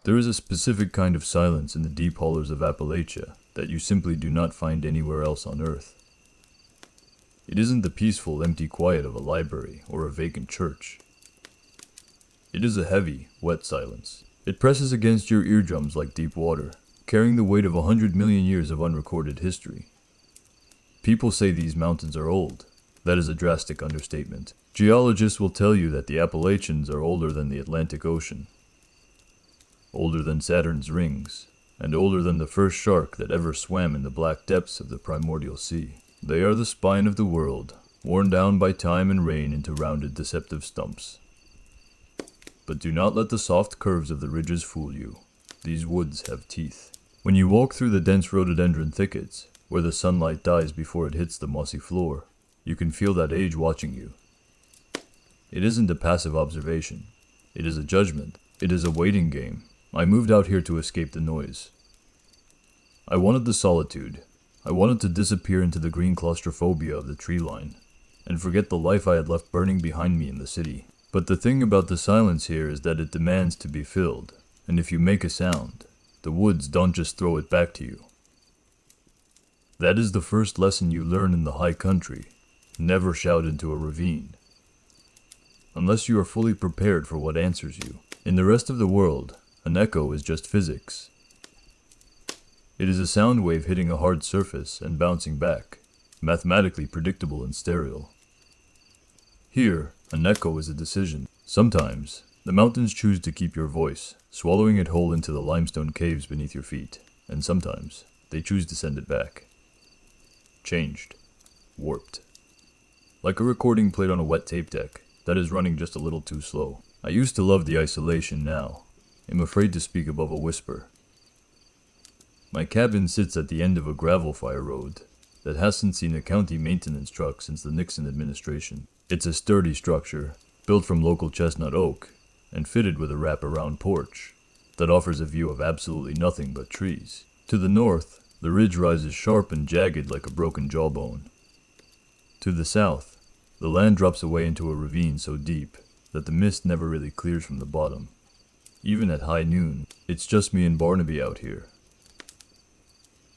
There is a specific kind of silence in the deep hollers of Appalachia that you simply do not find anywhere else on Earth. It isn't the peaceful, empty quiet of a library or a vacant church. It is a heavy, wet silence. It presses against your eardrums like deep water, carrying the weight of 100 million years of unrecorded history. People say these mountains are old. That is a drastic understatement. Geologists will tell you that the Appalachians are older than the Atlantic Ocean, older than Saturn's rings, and older than the first shark that ever swam in the black depths of the primordial sea. They are the spine of the world, worn down by time and rain into rounded, deceptive stumps. But do not let the soft curves of the ridges fool you. These woods have teeth. When you walk through the dense rhododendron thickets, where the sunlight dies before it hits the mossy floor, you can feel that age watching you. It isn't a passive observation. It is a judgment. It is a waiting game. I moved out here to escape the noise. I wanted the solitude. I wanted to disappear into the green claustrophobia of the tree line, and forget the life I had left burning behind me in the city. But the thing about the silence here is that it demands to be filled, and if you make a sound, the woods don't just throw it back to you. That is the first lesson you learn in the high country. Never shout into a ravine, unless you are fully prepared for what answers you. In the rest of the world, an echo is just physics. It is a sound wave hitting a hard surface and bouncing back, mathematically predictable and sterile. Here, an echo is a decision. Sometimes, the mountains choose to keep your voice, swallowing it whole into the limestone caves beneath your feet, and sometimes, they choose to send it back. Changed. Warped. Like a recording played on a wet tape deck that is running just a little too slow. I used to love the isolation now. I'm afraid to speak above a whisper. My cabin sits at the end of a gravel fire road that hasn't seen a county maintenance truck since the Nixon administration. It's a sturdy structure, built from local chestnut oak, and fitted with a wrap-around porch that offers a view of absolutely nothing but trees. To the north, the ridge rises sharp and jagged like a broken jawbone. To the south, the land drops away into a ravine so deep that the mist never really clears from the bottom. Even at high noon, it's just me and Barnaby out here.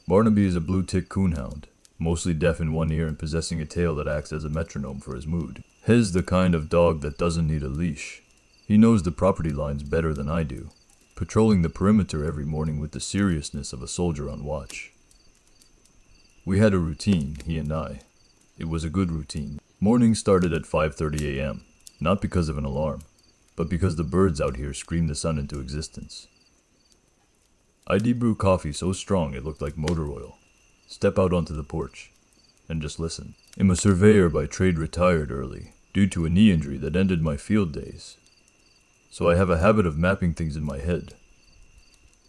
Barnaby is a blue-tick coonhound, mostly deaf in one ear and possessing a tail that acts as a metronome for his mood. He's the kind of dog that doesn't need a leash. He knows the property lines better than I do, patrolling the perimeter every morning with the seriousness of a soldier on watch. We had a routine, he and I. It was a good routine. Morning started at 5:30 a.m., not because of an alarm, but because the birds out here scream the sun into existence. I debrew coffee so strong it looked like motor oil. Step out onto the porch, and just listen. I'm a surveyor by trade, retired early, due to a knee injury that ended my field days. So I have a habit of mapping things in my head.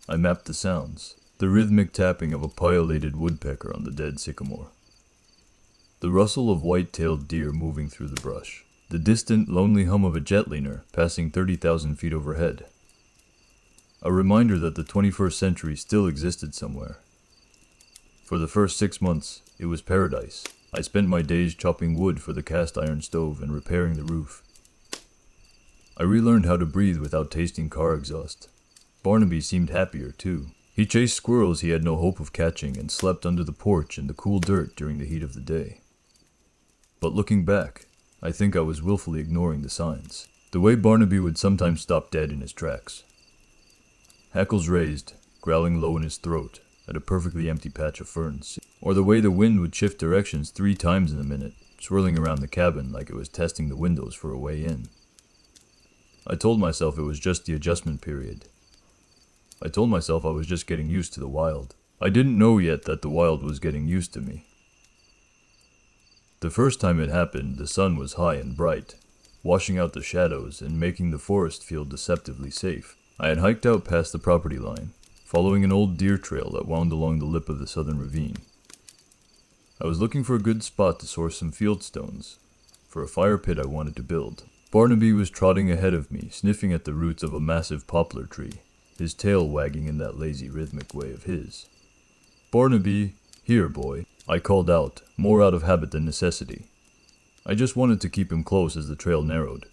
I mapped the sounds, the rhythmic tapping of a pileated woodpecker on the dead sycamore, the rustle of white-tailed deer moving through the brush, the distant, lonely hum of a jetliner passing 30,000 feet overhead. A reminder that the 21st century still existed somewhere. For the first 6 months, it was paradise. I spent my days chopping wood for the cast iron stove and repairing the roof. I relearned how to breathe without tasting car exhaust. Barnaby seemed happier, too. He chased squirrels he had no hope of catching and slept under the porch in the cool dirt during the heat of the day. But looking back, I think I was willfully ignoring the signs. The way Barnaby would sometimes stop dead in his tracks. Hackles raised, growling low in his throat, at a perfectly empty patch of ferns. Or the way the wind would shift directions 3 times in a minute, swirling around the cabin like it was testing the windows for a way in. I told myself it was just the adjustment period. I told myself I was just getting used to the wild. I didn't know yet that the wild was getting used to me. The first time it happened, the sun was high and bright, washing out the shadows and making the forest feel deceptively safe. I had hiked out past the property line, following an old deer trail that wound along the lip of the southern ravine. I was looking for a good spot to source some field stones, for a fire pit I wanted to build. Barnaby was trotting ahead of me, sniffing at the roots of a massive poplar tree, his tail wagging in that lazy rhythmic way of his. "Barnaby, here, boy," I called out, more out of habit than necessity. I just wanted to keep him close as the trail narrowed.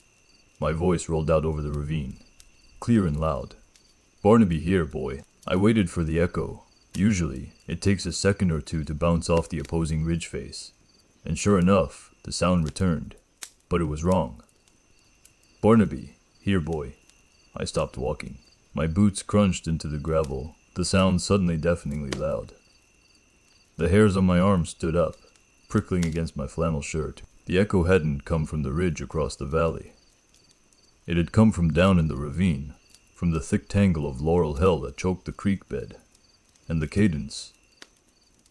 My voice rolled out over the ravine, clear and loud. "Barnaby here, boy." I waited for the echo. Usually, it takes a second or two to bounce off the opposing ridge face. And sure enough, the sound returned. But it was wrong. "Barnaby, here, boy." I stopped walking. My boots crunched into the gravel, the sound suddenly deafeningly loud. The hairs on my arms stood up, prickling against my flannel shirt. The echo hadn't come from the ridge across the valley. It had come from down in the ravine, from the thick tangle of laurel hill that choked the creek bed. And the cadence.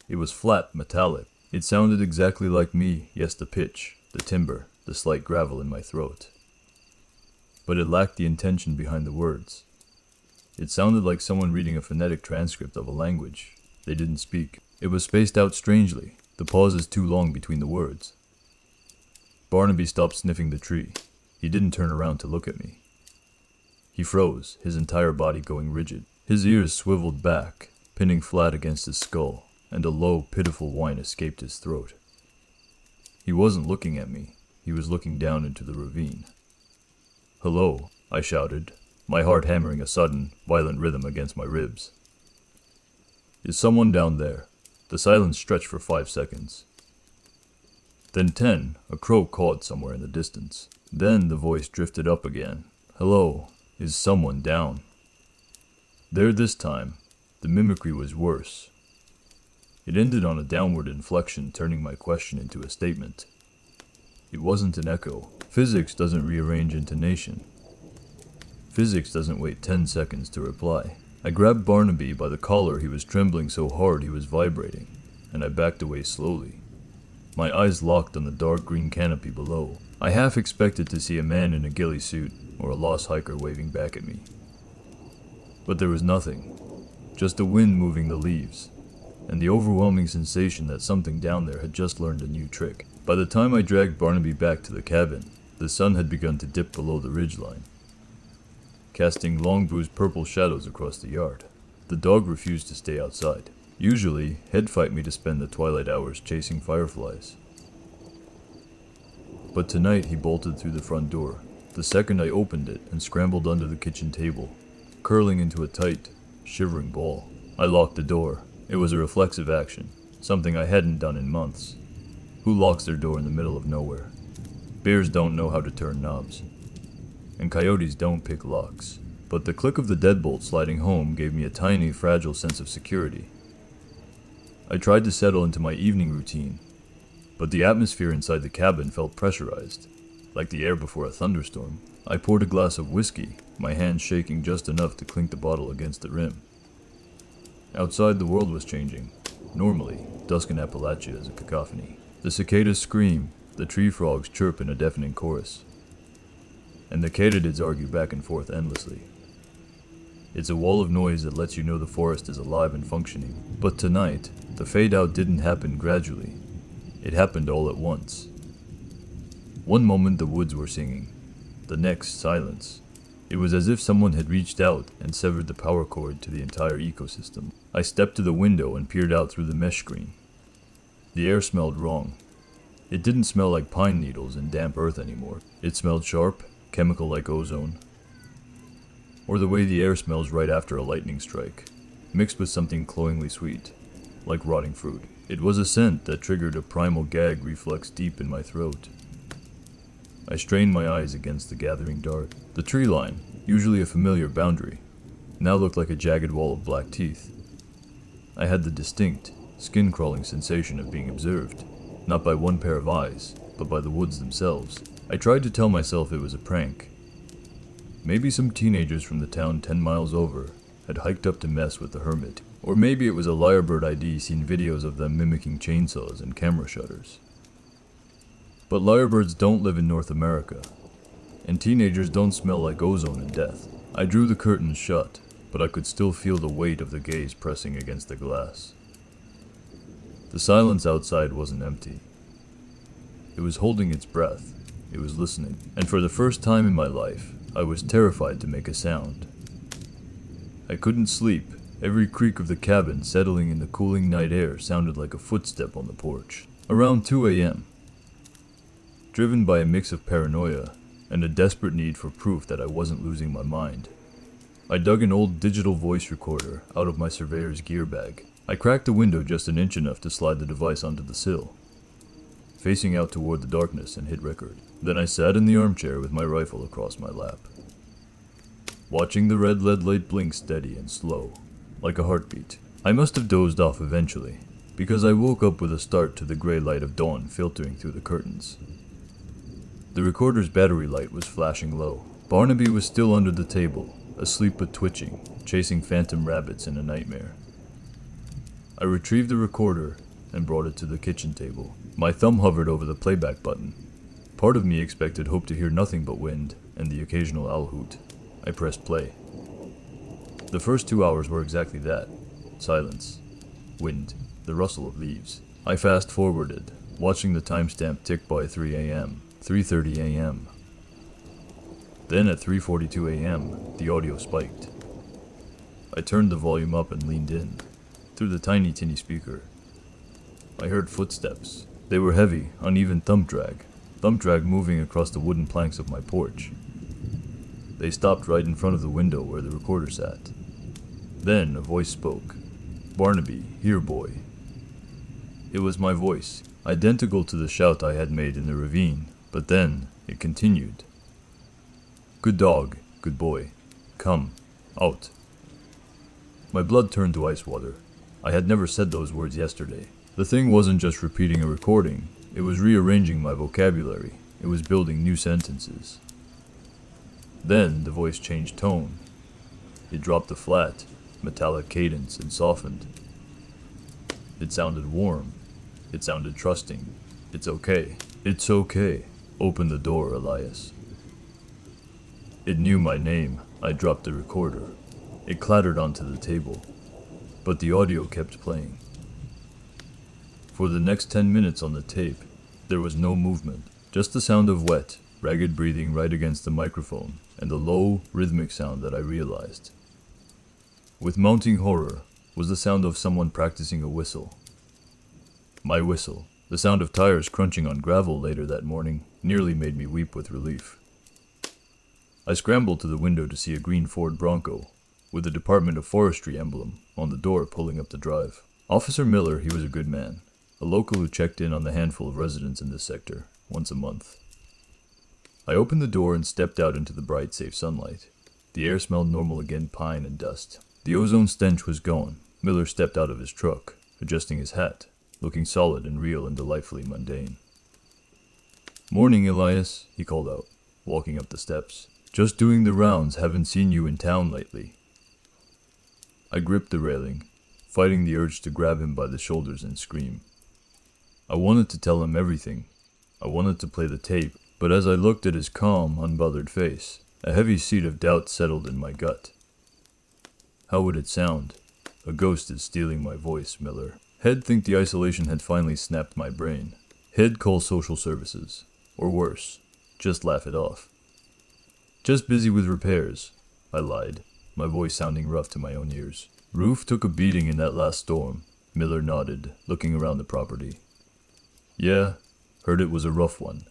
It was flat, metallic. It sounded exactly like me, yes, the pitch, the timbre, the slight gravel in my throat. But it lacked the intention behind the words. It sounded like someone reading a phonetic transcript of a language they didn't speak. It was spaced out strangely, the pauses too long between the words. Barnaby stopped sniffing the tree. He didn't turn around to look at me. He froze, his entire body going rigid. His ears swiveled back, pinning flat against his skull, and a low, pitiful whine escaped his throat. He wasn't looking at me. He was looking down into the ravine. "Hello," I shouted, my heart hammering a sudden, violent rhythm against my ribs. "Is someone down there?" The silence stretched for 5 seconds. Then 10, a crow cawed somewhere in the distance. Then the voice drifted up again. "Hello, is someone down?" There this time, the mimicry was worse. It ended on a downward inflection, turning my question into a statement. It wasn't an echo. Physics doesn't rearrange intonation. Physics doesn't wait 10 seconds to reply. I grabbed Barnaby by the collar. He was trembling so hard he was vibrating, and I backed away slowly. My eyes locked on the dark green canopy below. I half expected to see a man in a ghillie suit or a lost hiker waving back at me. But there was nothing, just the wind moving the leaves, and the overwhelming sensation that something down there had just learned a new trick. By the time I dragged Barnaby back to the cabin, the sun had begun to dip below the ridgeline, casting long bruised purple shadows across the yard. The dog refused to stay outside. Usually, he'd fight me to spend the twilight hours chasing fireflies. But tonight he bolted through the front door, the second I opened it, and scrambled under the kitchen table, curling into a tight, shivering ball. I locked the door. It was a reflexive action, something I hadn't done in months. Who locks their door in the middle of nowhere? Bears don't know how to turn knobs, and coyotes don't pick locks. But the click of the deadbolt sliding home gave me a tiny, fragile sense of security. I tried to settle into my evening routine, but the atmosphere inside the cabin felt pressurized, like the air before a thunderstorm. I poured a glass of whiskey, my hands shaking just enough to clink the bottle against the rim. Outside, the world was changing. Normally, dusk in Appalachia is a cacophony. The cicadas scream, the tree frogs chirp in a deafening chorus, and the katydids argue back and forth endlessly. It's a wall of noise that lets you know the forest is alive and functioning. But tonight, the fade-out didn't happen gradually. It happened all at once. One moment the woods were singing, the next silence. It was as if someone had reached out and severed the power cord to the entire ecosystem. I stepped to the window and peered out through the mesh screen. The air smelled wrong. It didn't smell like pine needles and damp earth anymore. It smelled sharp, chemical like ozone. Or the way the air smells right after a lightning strike, mixed with something cloyingly sweet, like rotting fruit. It was a scent that triggered a primal gag reflex deep in my throat. I strained my eyes against the gathering dark. The tree line, usually a familiar boundary, now looked like a jagged wall of black teeth. I had the distinct, skin-crawling sensation of being observed, not by one pair of eyes, but by the woods themselves. I tried to tell myself it was a prank. Maybe some teenagers from the town 10 miles over had hiked up to mess with the hermit. Or maybe it was a lyrebird I'd seen videos of them mimicking chainsaws and camera shutters. But lyrebirds don't live in North America, and teenagers don't smell like ozone and death. I drew the curtains shut, but I could still feel the weight of the gaze pressing against the glass. The silence outside wasn't empty. It was holding its breath. It was listening. And for the first time in my life, I was terrified to make a sound. I couldn't sleep. Every creak of the cabin settling in the cooling night air sounded like a footstep on the porch. Around 2 a.m., driven by a mix of paranoia and a desperate need for proof that I wasn't losing my mind, I dug an old digital voice recorder out of my surveyor's gear bag. I cracked the window just an inch enough to slide the device onto the sill, facing out toward the darkness, and hit record. Then I sat in the armchair with my rifle across my lap, watching the red lead light blink steady and slow, like a heartbeat. I must have dozed off eventually, because I woke up with a start to the gray light of dawn filtering through the curtains. The recorder's battery light was flashing low. Barnaby was still under the table, asleep but twitching, chasing phantom rabbits in a nightmare. I retrieved the recorder and brought it to the kitchen table. My thumb hovered over the playback button. Part of me expected hope to hear nothing but wind and the occasional owl hoot. I pressed play. The first 2 hours were exactly that. Silence, wind, the rustle of leaves. I fast-forwarded, watching the timestamp tick by 3 a.m., 3:30 a.m. Then at 3:42 a.m., the audio spiked. I turned the volume up and leaned in. Through the tiny tinny speaker, I heard footsteps. They were heavy, uneven thumb drag moving across the wooden planks of my porch. They stopped right in front of the window where the recorder sat. Then a voice spoke. "Barnaby, here boy." It was my voice, identical to the shout I had made in the ravine, but then it continued. "Good dog, good boy. Come, out." My blood turned to ice water. I had never said those words yesterday. The thing wasn't just repeating a recording, it was rearranging my vocabulary. It was building new sentences. Then the voice changed tone. It dropped a flat, metallic cadence and softened. It sounded warm. It sounded trusting. "It's okay. It's okay. Open the door, Elias." It knew my name. I dropped the recorder. It clattered onto the table, but the audio kept playing. For the next 10 minutes on the tape, there was no movement, just the sound of wet, ragged breathing right against the microphone, and the low, rhythmic sound that I realized, with mounting horror, was the sound of someone practicing a whistle. My whistle, the sound of tires crunching on gravel later that morning, nearly made me weep with relief. I scrambled to the window to see a green Ford Bronco, with the Department of Forestry emblem on the door pulling up the drive. Officer Miller, he was a good man, a local who checked in on the handful of residents in this sector once a month. I opened the door and stepped out into the bright, safe sunlight. The air smelled normal again, pine and dust. The ozone stench was gone. Miller stepped out of his truck, adjusting his hat, looking solid and real and delightfully mundane. "Morning, Elias," he called out, walking up the steps. "Just doing the rounds, haven't seen you in town lately." I gripped the railing, fighting the urge to grab him by the shoulders and scream. I wanted to tell him everything. I wanted to play the tape, but as I looked at his calm, unbothered face, a heavy seed of doubt settled in my gut. How would it sound? "A ghost is stealing my voice, Miller." He'd think the isolation had finally snapped my brain. He'd call social services. Or worse, just laugh it off. "Just busy with repairs," I lied, my voice sounding rough to my own ears. "Roof took a beating in that last storm." Miller nodded, looking around the property. "Yeah, heard it was a rough one.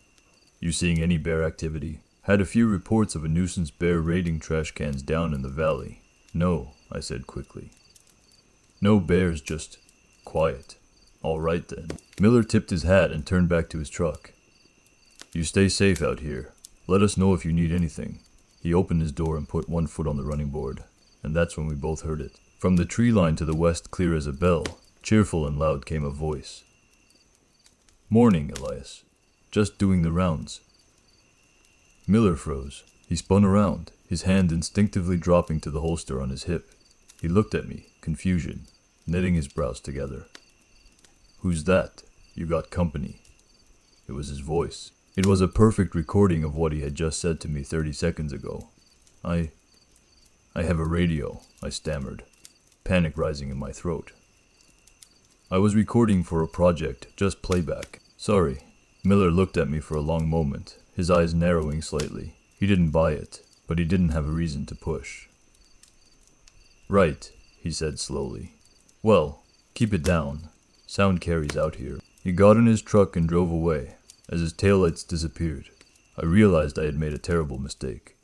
You seeing any bear activity?" "Had a few reports of a nuisance bear raiding trash cans down in the valley." "No," I said quickly. "No bears, just quiet." "All right then." Miller tipped his hat and turned back to his truck. "You stay safe out here. Let us know if you need anything." He opened his door and put one foot on the running board, and that's when we both heard it. From the tree line to the west, clear as a bell, cheerful and loud, came a voice. "Morning, Elias. Just doing the rounds." Miller froze. He spun around, his hand instinctively dropping to the holster on his hip. He looked at me, confusion, knitting his brows together. "Who's that? You got company." It was his voice. It was a perfect recording of what he had just said to me 30 seconds ago. I have a radio," I stammered, panic rising in my throat. "I was recording for a project, just playback." "Sorry." Miller looked at me for a long moment, his eyes narrowing slightly. He didn't buy it, but he didn't have a reason to push. "Right," he said slowly. "Well, keep it down. Sound carries out here." He got in his truck and drove away. As his taillights disappeared, I realized I had made a terrible mistake.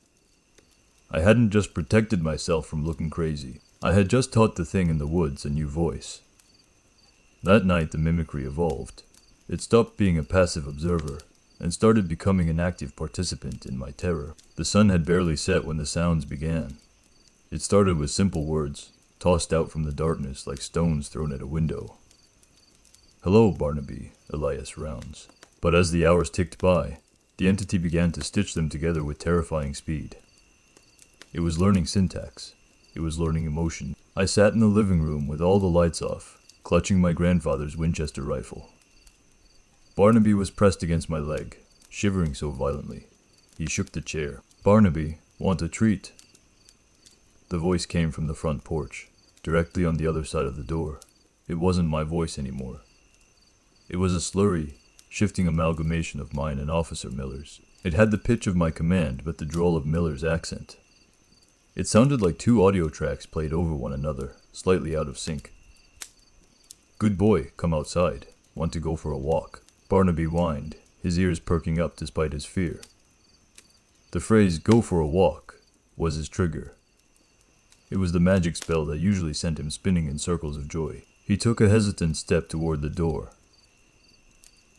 I hadn't just protected myself from looking crazy. I had just taught the thing in the woods a new voice. That night the mimicry evolved. It stopped being a passive observer and started becoming an active participant in my terror. The sun had barely set when the sounds began. It started with simple words, tossed out from the darkness like stones thrown at a window. "Hello, Barnaby," Elias rounds. But as the hours ticked by, the entity began to stitch them together with terrifying speed. It was learning syntax. It was learning emotion. I sat in the living room with all the lights off, clutching my grandfather's Winchester rifle. Barnaby was pressed against my leg, shivering so violently. He shook the chair. "Barnaby, want a treat?" The voice came from the front porch, directly on the other side of the door. It wasn't my voice anymore. It was a slurry, shifting amalgamation of mine and Officer Miller's. It had the pitch of my command, but the drawl of Miller's accent. It sounded like two audio tracks played over one another, slightly out of sync. "Good boy, come outside. Want to go for a walk?" Barnaby whined, his ears perking up despite his fear. The phrase, "go for a walk," was his trigger. It was the magic spell that usually sent him spinning in circles of joy. He took a hesitant step toward the door.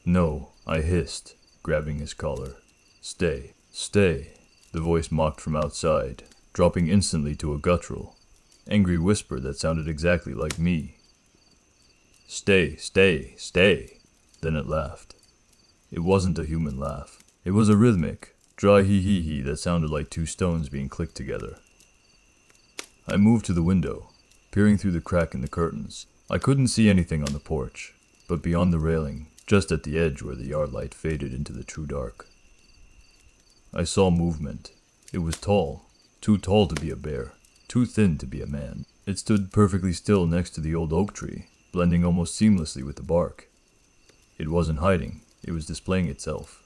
"No," I hissed, grabbing his collar. "Stay, stay," the voice mocked from outside, dropping instantly to a guttural, angry whisper that sounded exactly like me. "Stay, stay, stay." Then it laughed. It wasn't a human laugh. It was a rhythmic, dry hee-hee-hee that sounded like two stones being clicked together. I moved to the window, peering through the crack in the curtains. I couldn't see anything on the porch, but beyond the railing, just at the edge where the yard light faded into the true dark, I saw movement. It was tall, too tall to be a bear, too thin to be a man. It stood perfectly still next to the old oak tree, blending almost seamlessly with the bark. It wasn't hiding, it was displaying itself.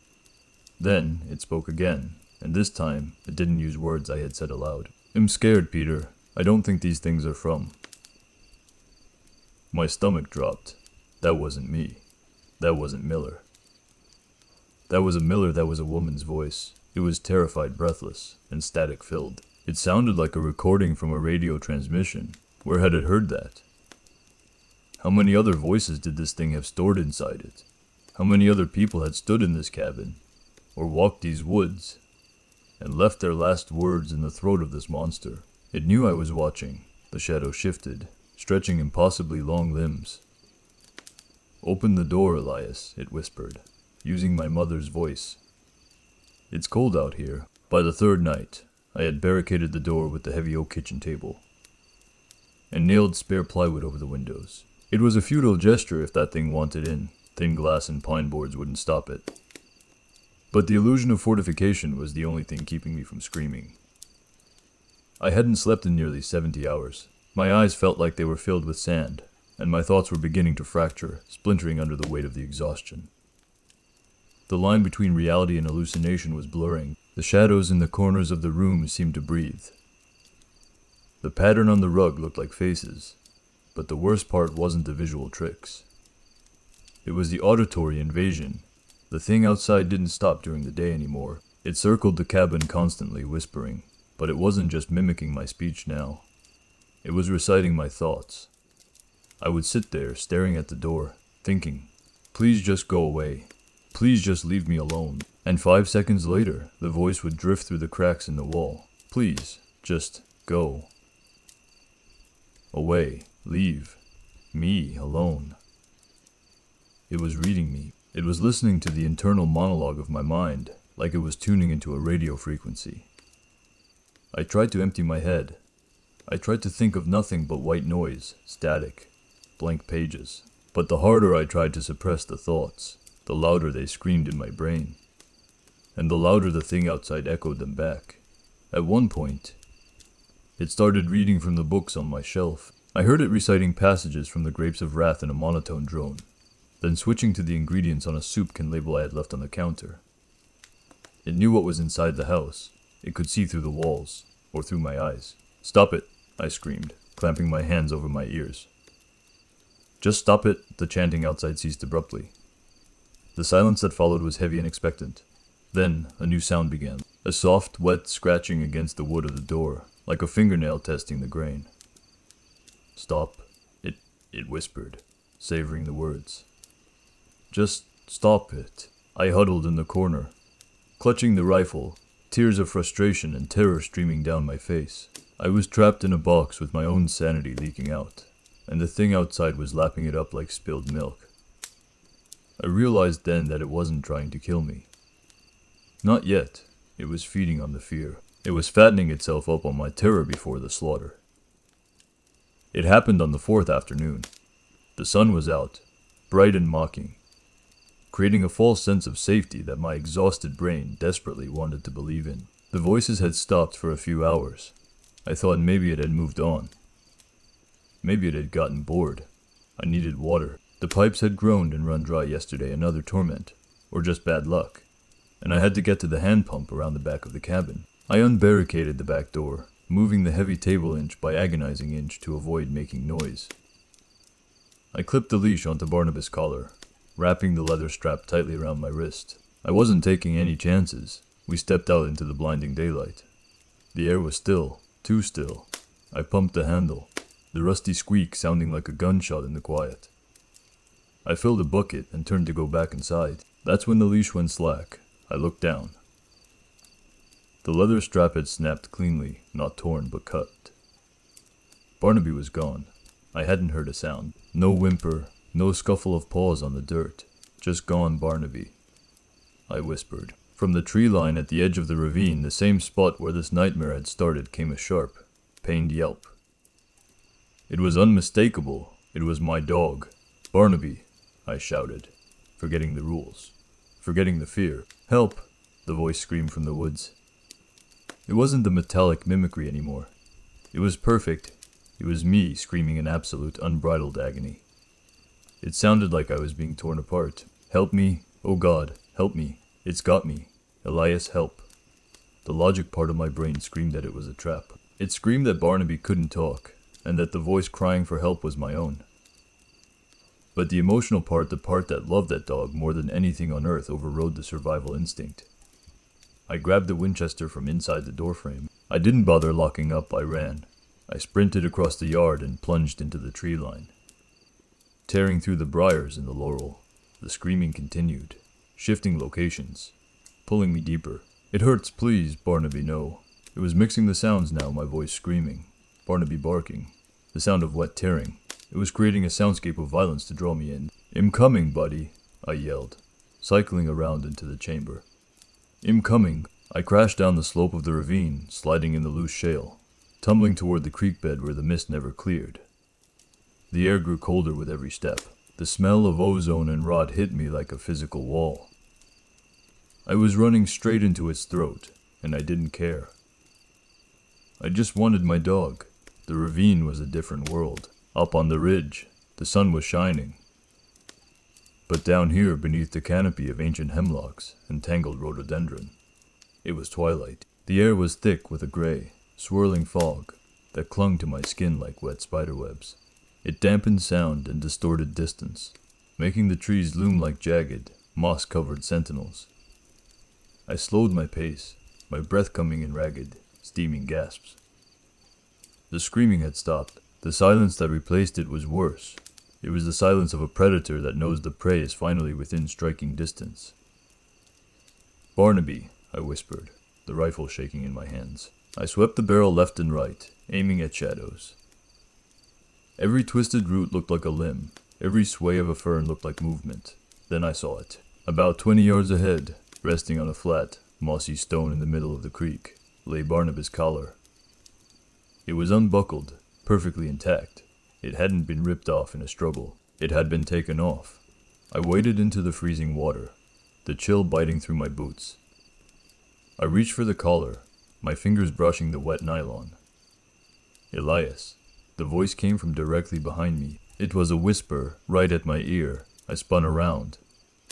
Then it spoke again, and this time it didn't use words I had said aloud. "I'm scared, Peter. I don't think these things are from." My stomach dropped. That wasn't me. That wasn't Miller. That was a Miller that was a woman's voice. It was terrified, breathless, and static-filled. It sounded like a recording from a radio transmission. Where had it heard that? How many other voices did this thing have stored inside it? How many other people had stood in this cabin, or walked these woods, and left their last words in the throat of this monster? It knew I was watching. The shadow shifted, stretching impossibly long limbs. "Open the door, Elias," it whispered, using my mother's voice. "It's cold out here." By the third night, I had barricaded the door with the heavy oak kitchen table, and nailed spare plywood over the windows. It was a futile gesture if that thing wanted in. Thin glass and pine boards wouldn't stop it. But the illusion of fortification was the only thing keeping me from screaming. I hadn't slept in nearly 70 hours. My eyes felt like they were filled with sand, and my thoughts were beginning to fracture, splintering under the weight of the exhaustion. The line between reality and hallucination was blurring. The shadows in the corners of the room seemed to breathe. The pattern on the rug looked like faces, but the worst part wasn't the visual tricks. It was the auditory invasion. The thing outside didn't stop during the day anymore. It circled the cabin constantly, whispering, but it wasn't just mimicking my speech now. It was reciting my thoughts. I would sit there, staring at the door, thinking, "Please just go away. Please just leave me alone." And 5 seconds later, the voice would drift through the cracks in the wall. "Please, just go. Away, leave. Me alone." It was reading me. It was listening to the internal monologue of my mind, like it was tuning into a radio frequency. I tried to empty my head. I tried to think of nothing but white noise, static, blank pages. But the harder I tried to suppress the thoughts, the louder they screamed in my brain. And the louder the thing outside echoed them back. At one point, it started reading from the books on my shelf. I heard it reciting passages from the Grapes of Wrath in a monotone drone, then switching to the ingredients on a soup can label I had left on the counter. It knew what was inside the house. It could see through the walls, or through my eyes. "Stop it," I screamed, clamping my hands over my ears. "Just stop it," the chanting outside ceased abruptly. The silence that followed was heavy and expectant. Then, a new sound began. A soft, wet scratching against the wood of the door, like a fingernail testing the grain. "Stop," it whispered, savoring the words. "Just stop it." I huddled in the corner, clutching the rifle, tears of frustration and terror streaming down my face. I was trapped in a box with my own sanity leaking out, and the thing outside was lapping it up like spilled milk. I realized then that it wasn't trying to kill me. Not yet. It was feeding on the fear. It was fattening itself up on my terror before the slaughter. It happened on the fourth afternoon. The sun was out, bright and mocking, creating a false sense of safety that my exhausted brain desperately wanted to believe in. The voices had stopped for a few hours. I thought maybe it had moved on. Maybe it had gotten bored. I needed water. The pipes had groaned and run dry yesterday, another torment, or just bad luck, and I had to get to the hand pump around the back of the cabin. I unbarricaded the back door, moving the heavy table inch by agonizing inch to avoid making noise. I clipped the leash onto Barnaby's collar, wrapping the leather strap tightly around my wrist. I wasn't taking any chances. We stepped out into the blinding daylight. The air was still, too still. I pumped the handle, the rusty squeak sounding like a gunshot in the quiet. I filled a bucket and turned to go back inside. That's when the leash went slack. I looked down. The leather strap had snapped cleanly, not torn but cut. Barnaby was gone. I hadn't heard a sound. No whimper, no scuffle of paws on the dirt. Just gone Barnaby. I whispered. From the tree line at the edge of the ravine, the same spot where this nightmare had started, came a sharp, pained yelp. It was unmistakable. It was my dog. "Barnaby," I shouted, forgetting the rules, forgetting the fear. "Help!" the voice screamed from the woods. It wasn't the metallic mimicry anymore. It was perfect. It was me screaming in absolute, unbridled agony. It sounded like I was being torn apart. "Help me! Oh God, help me! It's got me! Elias, help!" The logic part of my brain screamed that it was a trap. It screamed that Barnaby couldn't talk, and that the voice crying for help was my own. But the emotional part, the part that loved that dog more than anything on earth, overrode the survival instinct. I grabbed the Winchester from inside the doorframe. I didn't bother locking up, I ran. I sprinted across the yard and plunged into the tree line. Tearing through the briars in the laurel, the screaming continued, shifting locations, pulling me deeper. "It hurts, please, Barnaby, no." It was mixing the sounds now, my voice screaming, Barnaby barking, the sound of wet tearing. It was creating a soundscape of violence to draw me in. "I'm coming, buddy," I yelled, cycling around into the chamber. "I'm coming." I crashed down the slope of the ravine, sliding in the loose shale, tumbling toward the creek bed where the mist never cleared. The air grew colder with every step. The smell of ozone and rot hit me like a physical wall. I was running straight into its throat, and I didn't care. I just wanted my dog. The ravine was a different world. Up on the ridge, the sun was shining. But down here, beneath the canopy of ancient hemlocks and tangled rhododendron, it was twilight. The air was thick with a gray, swirling fog that clung to my skin like wet spiderwebs. It dampened sound and distorted distance, making the trees loom like jagged, moss-covered sentinels. I slowed my pace, my breath coming in ragged, steaming gasps. The screaming had stopped. The silence that replaced it was worse. It was the silence of a predator that knows the prey is finally within striking distance. "Barnaby," I whispered, the rifle shaking in my hands. I swept the barrel left and right, aiming at shadows. Every twisted root looked like a limb. Every sway of a fern looked like movement. Then I saw it. About 20 yards ahead, resting on a flat, mossy stone in the middle of the creek, lay Barnaby's collar. It was unbuckled, perfectly intact. It hadn't been ripped off in a struggle. It had been taken off. I waded into the freezing water, the chill biting through my boots. I reached for the collar, my fingers brushing the wet nylon. "Elias." The voice came from directly behind me. It was a whisper, right at my ear. I spun around,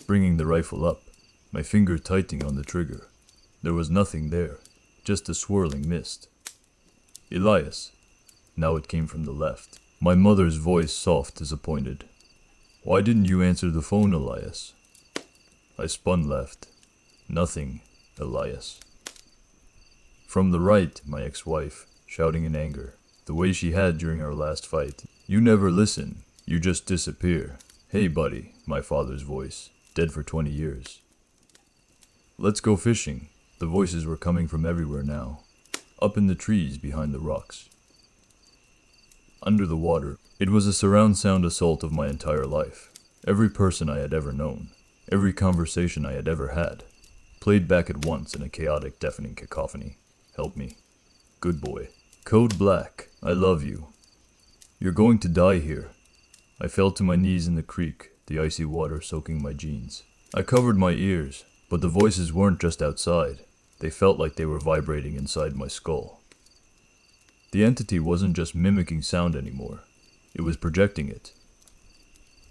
bringing the rifle up, my finger tightening on the trigger. There was nothing there, just a swirling mist. "Elias." Now it came from the left. My mother's voice, soft, disappointed. "Why didn't you answer the phone, Elias?" I spun left. "Nothing, Elias." From the right, my ex-wife, shouting in anger, the way she had during our last fight. You never listen, you just disappear. Hey buddy, my father's voice, dead for 20 years. Let's go fishing. The voices were coming from everywhere now. Up in the trees behind the rocks. Under the water, it was a surround sound assault of my entire life. Every person I had ever known, every conversation I had ever had, played back at once in a chaotic, deafening cacophony. Help me. Good boy. Code Black, I love you. You're going to die here. I fell to my knees in the creek, the icy water soaking my jeans. I covered my ears, but the voices weren't just outside. They felt like they were vibrating inside my skull. The entity wasn't just mimicking sound anymore. It was projecting it.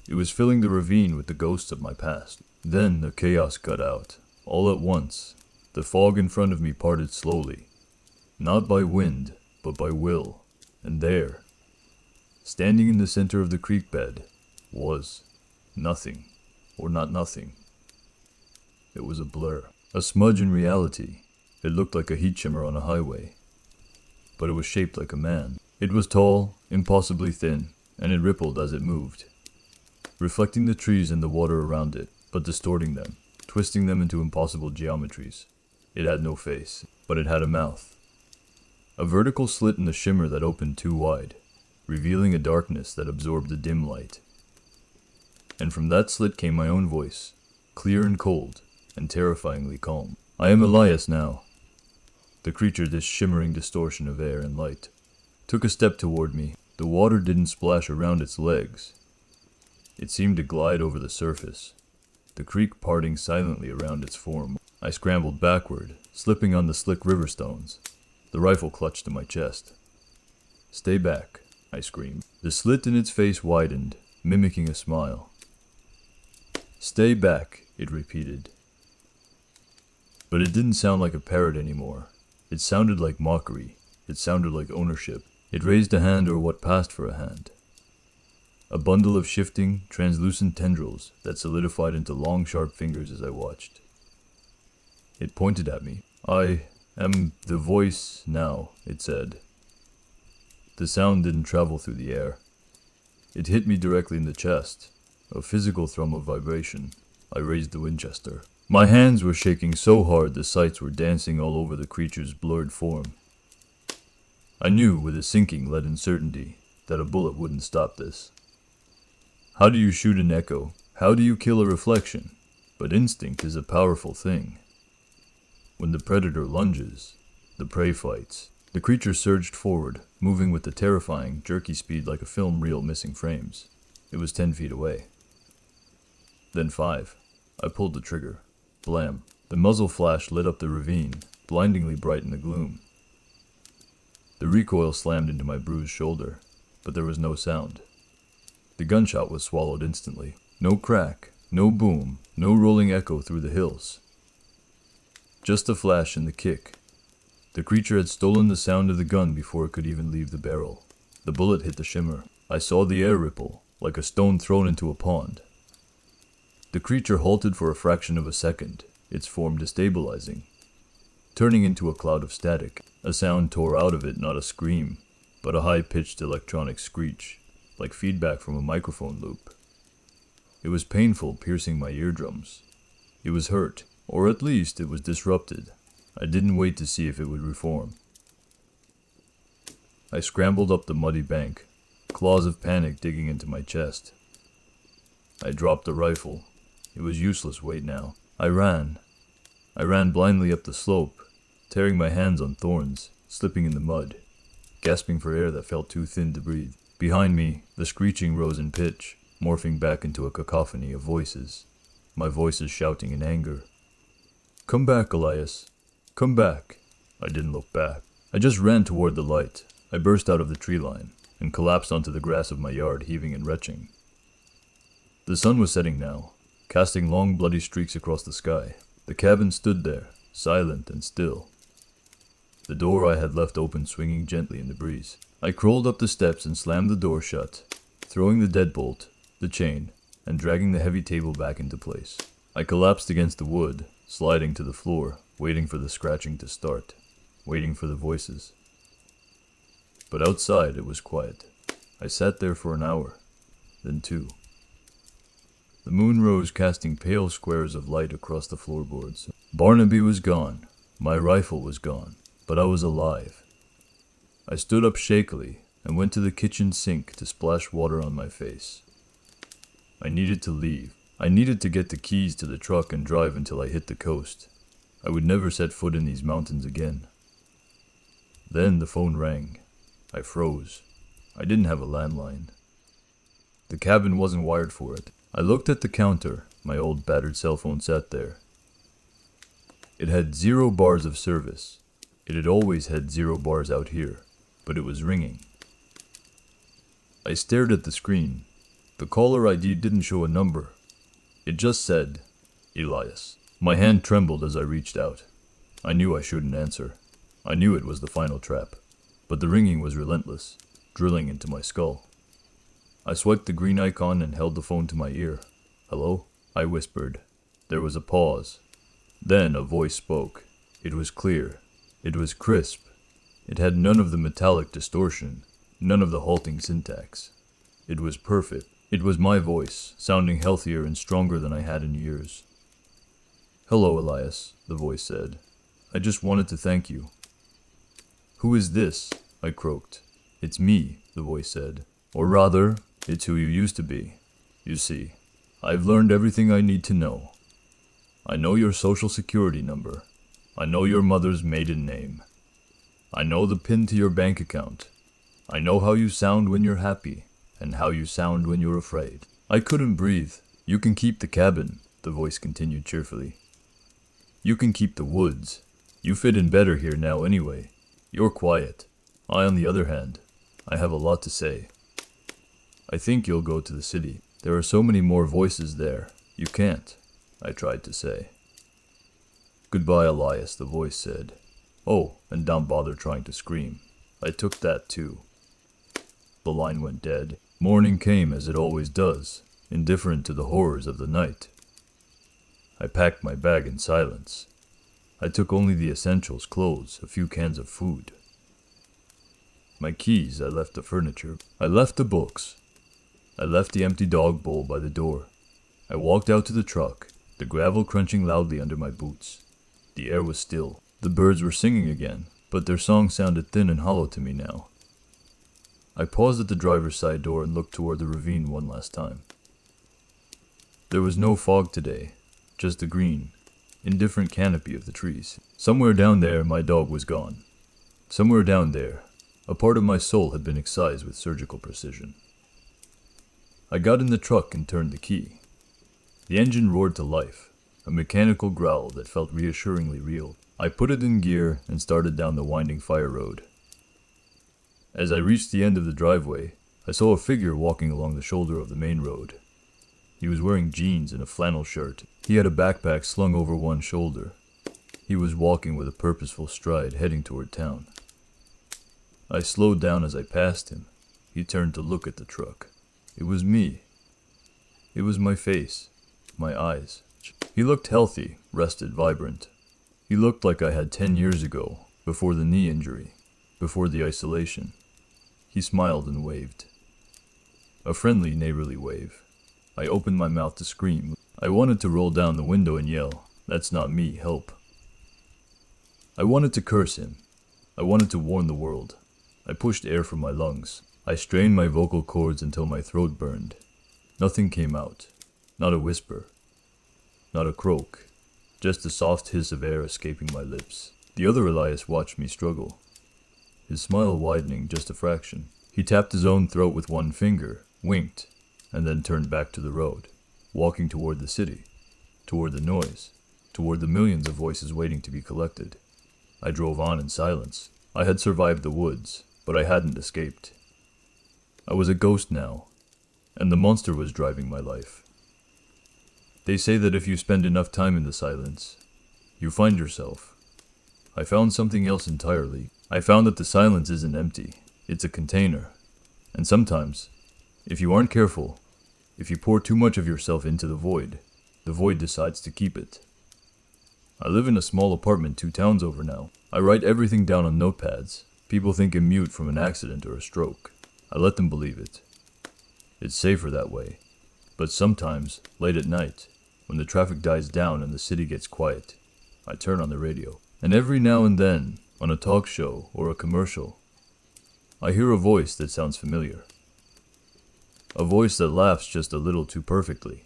It was filling the ravine with the ghosts of my past. Then the chaos got out. All at once, the fog in front of me parted slowly. Not by wind, but by will. And there, standing in the center of the creek bed, was nothing, or not nothing. It was a blur, a smudge in reality. It looked like a heat shimmer on a highway. But it was shaped like a man. It was tall, impossibly thin, and it rippled as it moved, reflecting the trees and the water around it, but distorting them, twisting them into impossible geometries. It had no face, but it had a mouth. A vertical slit in the shimmer that opened too wide, revealing a darkness that absorbed the dim light. And from that slit came my own voice, clear and cold, and terrifyingly calm. I am Elias now. The creature, this shimmering distortion of air and light, took a step toward me. The water didn't splash around its legs. It seemed to glide over the surface, the creek parting silently around its form. I scrambled backward, slipping on the slick river stones. The rifle clutched to my chest. Stay back, I screamed. The slit in its face widened, mimicking a smile. Stay back, it repeated. But it didn't sound like a parrot anymore. It sounded like mockery. It sounded like ownership. It raised a hand, or what passed for a hand. A bundle of shifting, translucent tendrils that solidified into long, sharp fingers as I watched. It pointed at me. I am the voice now, it said. The sound didn't travel through the air. It hit me directly in the chest, a physical thrum of vibration. I raised the Winchester. My hands were shaking so hard the sights were dancing all over the creature's blurred form. I knew with a sinking, leaden certainty that a bullet wouldn't stop this. How do you shoot an echo? How do you kill a reflection? But instinct is a powerful thing. When the predator lunges, the prey fights. The creature surged forward, moving with a terrifying, jerky speed like a film reel missing frames. It was 10 feet away. Then 5. I pulled the trigger. Blam. The muzzle flash lit up the ravine, blindingly bright in the gloom. The recoil slammed into my bruised shoulder, but there was no sound. The gunshot was swallowed instantly. No crack, no boom, no rolling echo through the hills. Just a flash and the kick. The creature had stolen the sound of the gun before it could even leave the barrel. The bullet hit the shimmer. I saw the air ripple, like a stone thrown into a pond. The creature halted for a fraction of a second, its form destabilizing, turning into a cloud of static. A sound tore out of it, not a scream, but a high-pitched electronic screech, like feedback from a microphone loop. It was painful, piercing my eardrums. It was hurt, or at least it was disrupted. I didn't wait to see if it would reform. I scrambled up the muddy bank, claws of panic digging into my chest. I dropped the rifle. It was useless weight now. I ran blindly up the slope, tearing my hands on thorns, slipping in the mud, gasping for air that felt too thin to breathe. Behind me, the screeching rose in pitch, morphing back into a cacophony of voices. My voices shouting in anger. Come back, Elias. Come back. I didn't look back. I just ran toward the light. I burst out of the tree line and collapsed onto the grass of my yard, heaving and retching. The sun was setting now, casting long bloody streaks across the sky. The cabin stood there, silent and still. The door I had left open swinging gently in the breeze. I crawled up the steps and slammed the door shut, throwing the deadbolt, the chain, and dragging the heavy table back into place. I collapsed against the wood, sliding to the floor, waiting for the scratching to start. waiting for the voices. But outside it was quiet. I sat there for an hour, then 2. The moon rose, casting pale squares of light across the floorboards. Barnaby was gone. My rifle was gone, but I was alive. I stood up shakily and went to the kitchen sink to splash water on my face. I needed to leave. I needed to get the keys to the truck and drive until I hit the coast. I would never set foot in these mountains again. Then the phone rang. I froze. I didn't have a landline. The cabin wasn't wired for it. I looked at the counter. My old battered cell phone sat there. It had 0 bars of service. It had always had 0 bars out here, but it was ringing. I stared at the screen. The caller ID didn't show a number. It just said, Elias. My hand trembled as I reached out. I knew I shouldn't answer. I knew it was the final trap, but the ringing was relentless, drilling into my skull. I swiped the green icon and held the phone to my ear. Hello? I whispered. There was a pause. Then a voice spoke. It was clear. It was crisp. It had none of the metallic distortion, none of the halting syntax. It was perfect. It was my voice, sounding healthier and stronger than I had in years. Hello, Elias, the voice said. I just wanted to thank you. Who is this? I croaked. It's me, the voice said. Or rather, it's who you used to be. You see, I've learned everything I need to know. I know your social security number. I know your mother's maiden name. I know the PIN to your bank account. I know how you sound when you're happy, and how you sound when you're afraid. I couldn't breathe. You can keep the cabin, the voice continued cheerfully. You can keep the woods. You fit in better here now anyway. You're quiet. I, on the other hand, I have a lot to say. I think you'll go to the city. There are so many more voices there. You can't, I tried to say. Goodbye, Elias, the voice said. Oh, and don't bother trying to scream. I took that too. The line went dead. Morning came as it always does, indifferent to the horrors of the night. I packed my bag in silence. I took only the essentials, clothes, a few cans of food. My keys, I left the furniture. I left the books. I left the empty dog bowl by the door. I walked out to the truck, the gravel crunching loudly under my boots. The air was still. The birds were singing again, but their song sounded thin and hollow to me now. I paused at the driver's side door and looked toward the ravine one last time. There was no fog today, just the green, indifferent canopy of the trees. Somewhere down there, my dog was gone. Somewhere down there, a part of my soul had been excised with surgical precision. I got in the truck and turned the key. The engine roared to life, a mechanical growl that felt reassuringly real. I put it in gear and started down the winding fire road. As I reached the end of the driveway, I saw a figure walking along the shoulder of the main road. He was wearing jeans and a flannel shirt. He had a backpack slung over one shoulder. He was walking with a purposeful stride, heading toward town. I slowed down as I passed him. He turned to look at the truck. It was me. It was my face, my eyes. He looked healthy, rested, vibrant. He looked like I had 10 years ago, before the knee injury, before the isolation. He smiled and waved. A friendly, neighborly wave. I opened my mouth to scream. I wanted to roll down the window and yell, "That's not me, help." I wanted to curse him. I wanted to warn the world. I pushed air from my lungs. I strained my vocal cords until my throat burned. Nothing came out. Not a whisper. Not a croak. Just a soft hiss of air escaping my lips. The other Elias watched me struggle. His smile widening just a fraction. He tapped his own throat with one finger, winked, and then turned back to the road, walking toward the city, toward the noise, toward the millions of voices waiting to be collected. I drove on in silence. I had survived the woods, but I hadn't escaped. I was a ghost now, and the monster was driving my life. They say that if you spend enough time in the silence, you find yourself. I found something else entirely. I found that the silence isn't empty. It's a container. And sometimes, if you aren't careful, if you pour too much of yourself into the void decides to keep it. I live in a small apartment 2 towns over now. I write everything down on notepads. People think I'm mute from an accident or a stroke. I let them believe it. It's safer that way. But sometimes, late at night, when the traffic dies down and the city gets quiet, I turn on the radio. And every now and then, on a talk show or a commercial, I hear a voice that sounds familiar. A voice that laughs just a little too perfectly.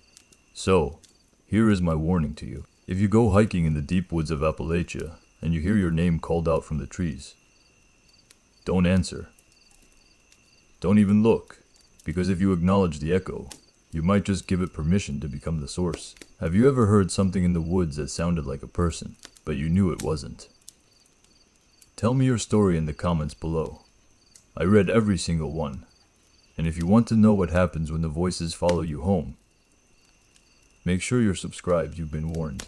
So, here is my warning to you. If you go hiking in the deep woods of Appalachia and you hear your name called out from the trees, don't answer. Don't even look, because if you acknowledge the echo, you might just give it permission to become the source. Have you ever heard something in the woods that sounded like a person, but you knew it wasn't? Tell me your story in the comments below. I read every single one. And if you want to know what happens when the voices follow you home, make sure you're subscribed. You've been warned.